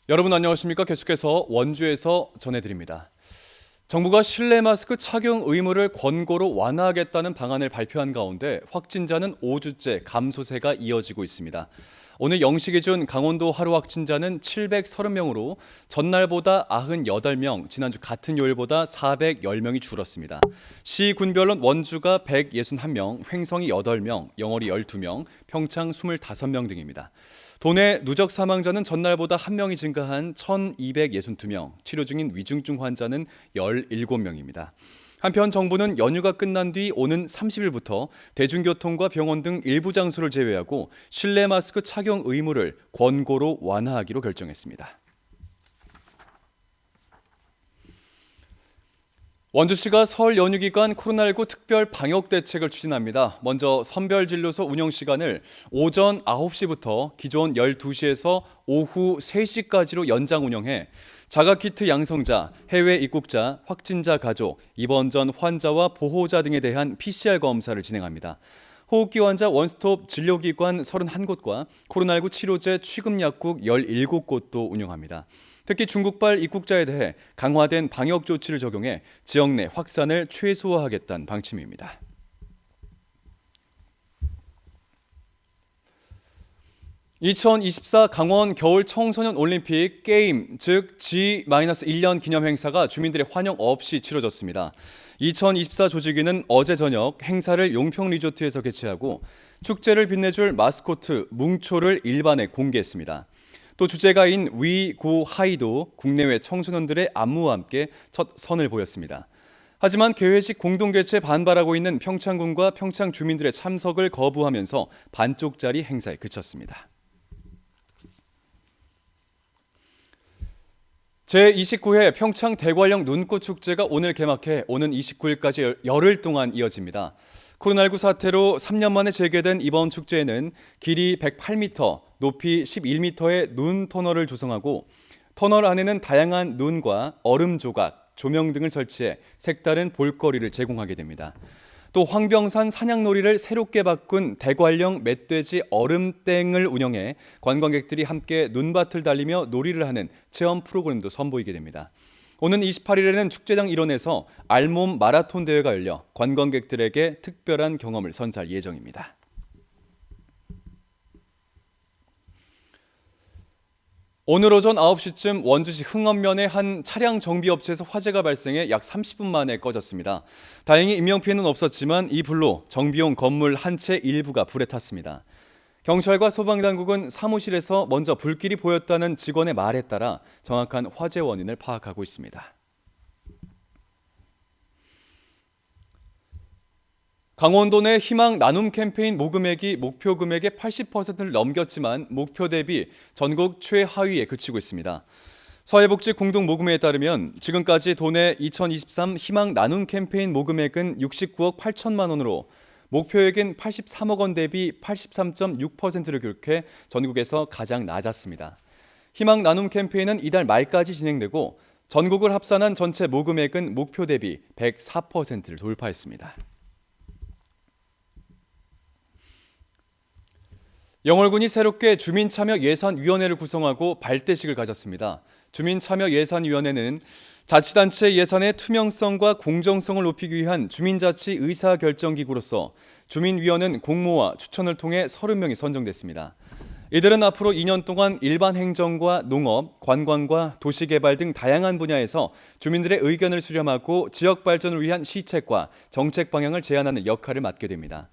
여러분 안녕하십니까? 계속해서 원주에서 전해드립니다. 정부가 실내 마스크 착용 의무를 권고로 완화하겠다는 방안을 발표한 가운데 확진자는 5주째 감소세가 이어지고 있습니다. 오늘 0시 기준 강원도 하루 확진자는 730명으로 전날보다 98명, 지난주 같은 요일보다 410명이 줄었습니다. 시 군별로 원주가 161명, 횡성이 8명, 영월이 12명, 평창 25명 등입니다. 도내 누적 사망자는 전날보다 1명이 증가한 1,262명, 치료 중인 위중증 환자는 17명입니다. 한편 정부는 연휴가 끝난 뒤 오는 30일부터 대중교통과 병원 등 일부 장소를 제외하고 실내 마스크 착용 의무를 권고로 완화하기로 결정했습니다. 원주시가 설 연휴 기간 코로나19 특별 방역 대책을 추진합니다. 먼저 선별진료소 운영 시간을 오전 9시부터 기존 12시에서 오후 3시까지로 연장 운영해 자가키트 양성자, 해외 입국자, 확진자 가족, 입원 전 환자와 보호자 등에 대한 PCR 검사를 진행합니다. 호흡기 환자 원스톱 진료기관 31곳과 코로나19 치료제 취급 약국 17곳도 운영합니다. 특히 중국발 입국자에 대해 강화된 방역 조치를 적용해 지역 내 확산을 최소화하겠다는 방침입니다. (2024) 강원 겨울 청소년 올림픽 게임, 즉 G-1년 기념 행사가 주민들의 환영 없이 치러졌습니다. 2024 조직위는 어제 저녁 행사를 용평 리조트에서 개최하고 축제를 빛내줄 마스코트 뭉초를 일반에 공개했습니다. 또 주제가인 위, 고, 하이도 국내외 청소년들의 안무와 함께 첫 선을 보였습니다. 하지만 개회식 공동 개최에 반발하고 있는 평창군과 평창 주민들의 참석을 거부하면서 반쪽짜리 행사에 그쳤습니다. 제29회 평창 대관령 눈꽃 축제가 오늘 개막해 오는 29일까지 열흘 동안 이어집니다. 코로나19 사태로 3년 만에 재개된 이번 축제에는 길이 108m, 높이 11m의 눈 터널을 조성하고 터널 안에는 다양한 눈과 얼음 조각, 조명 등을 설치해 색다른 볼거리를 제공하게 됩니다. 또 황병산 산양놀이를 새롭게 바꾼 대관령 멧돼지 얼음땡을 운영해 관광객들이 함께 눈밭을 달리며 놀이를 하는 체험 프로그램도 선보이게 됩니다. 오는 28일에는 축제장 일원에서 알몸 마라톤 대회가 열려 관광객들에게 특별한 경험을 선사할 예정입니다. 오늘 오전 9시쯤 원주시 흥원면의 한 차량 정비업체에서 화재가 발생해 약 30분 만에 꺼졌습니다. 다행히 인명피해는 없었지만 이 불로 정비용 건물 한 채 일부가 불에 탔습니다. 경찰과 소방당국은 사무실에서 먼저 불길이 보였다는 직원의 말에 따라 정확한 화재 원인을 파악하고 있습니다. 강원도 내 희망 나눔 캠페인 모금액이 목표 금액의 80%를 넘겼지만 목표 대비 전국 최하위에 그치고 있습니다. 사회복지 공동모금회에 따르면 지금까지 도내 2023 희망 나눔 캠페인 모금액은 69억 8천만 원으로 목표액인 83억 원 대비 83.6%를 기록해 전국에서 가장 낮았습니다. 희망 나눔 캠페인은 이달 말까지 진행되고 전국을 합산한 전체 모금액은 목표 대비 104%를 돌파했습니다. 영월군이 새롭게 주민참여예산위원회를 구성하고 발대식을 가졌습니다. 주민참여예산위원회는 자치단체 예산의 투명성과 공정성을 높이기 위한 주민자치 의사결정기구로서 주민위원은 공모와 추천을 통해 30명이 선정됐습니다. 이들은 앞으로 2년 동안 일반 행정과 농업, 관광과 도시개발 등 다양한 분야에서 주민들의 의견을 수렴하고 지역 발전을 위한 시책과 정책 방향을 제안하는 역할을 맡게 됩니다.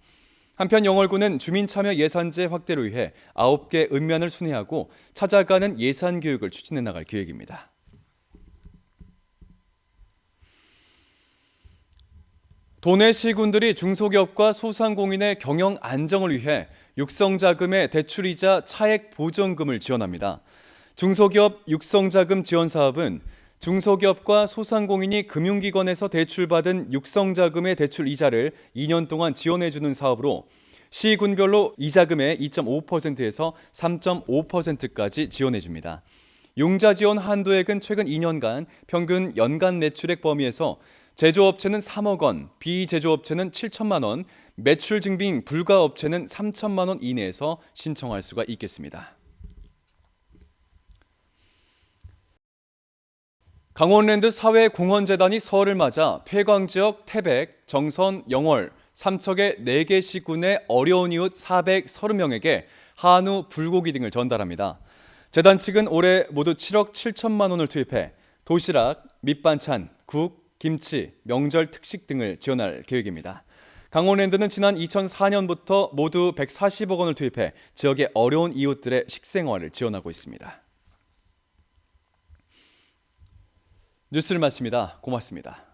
한편 영월군은 주민참여 예산제 확대를 위해 9개 읍면을 순회하고 찾아가는 예산 교육을 추진해 나갈 계획입니다. 도내 시군들이 중소기업과 소상공인의 경영 안정을 위해 육성자금의 대출이자 차액 보전금을 지원합니다. 중소기업 육성자금 지원 사업은 중소기업과 소상공인이 금융기관에서 대출받은 육성자금의 대출 이자를 2년 동안 지원해주는 사업으로 시군별로 이자금의 2.5%에서 3.5%까지 지원해줍니다. 융자 지원 한도액은 최근 2년간 평균 연간 매출액 범위에서 제조업체는 3억 원, 비제조업체는 7천만 원, 매출 증빙 불가 업체는 3천만 원 이내에서 신청할 수가 있겠습니다. 강원랜드 사회공헌재단이 설을 맞아 폐광지역 태백, 정선, 영월, 삼척의 4개 시군의 어려운 이웃 430명에게 한우, 불고기 등을 전달합니다. 재단 측은 올해 모두 7억 7천만 원을 투입해 도시락, 밑반찬, 국, 김치, 명절 특식 등을 지원할 계획입니다. 강원랜드는 지난 2004년부터 모두 140억 원을 투입해 지역의 어려운 이웃들의 식생활을 지원하고 있습니다. 뉴스를 마칩니다. 고맙습니다.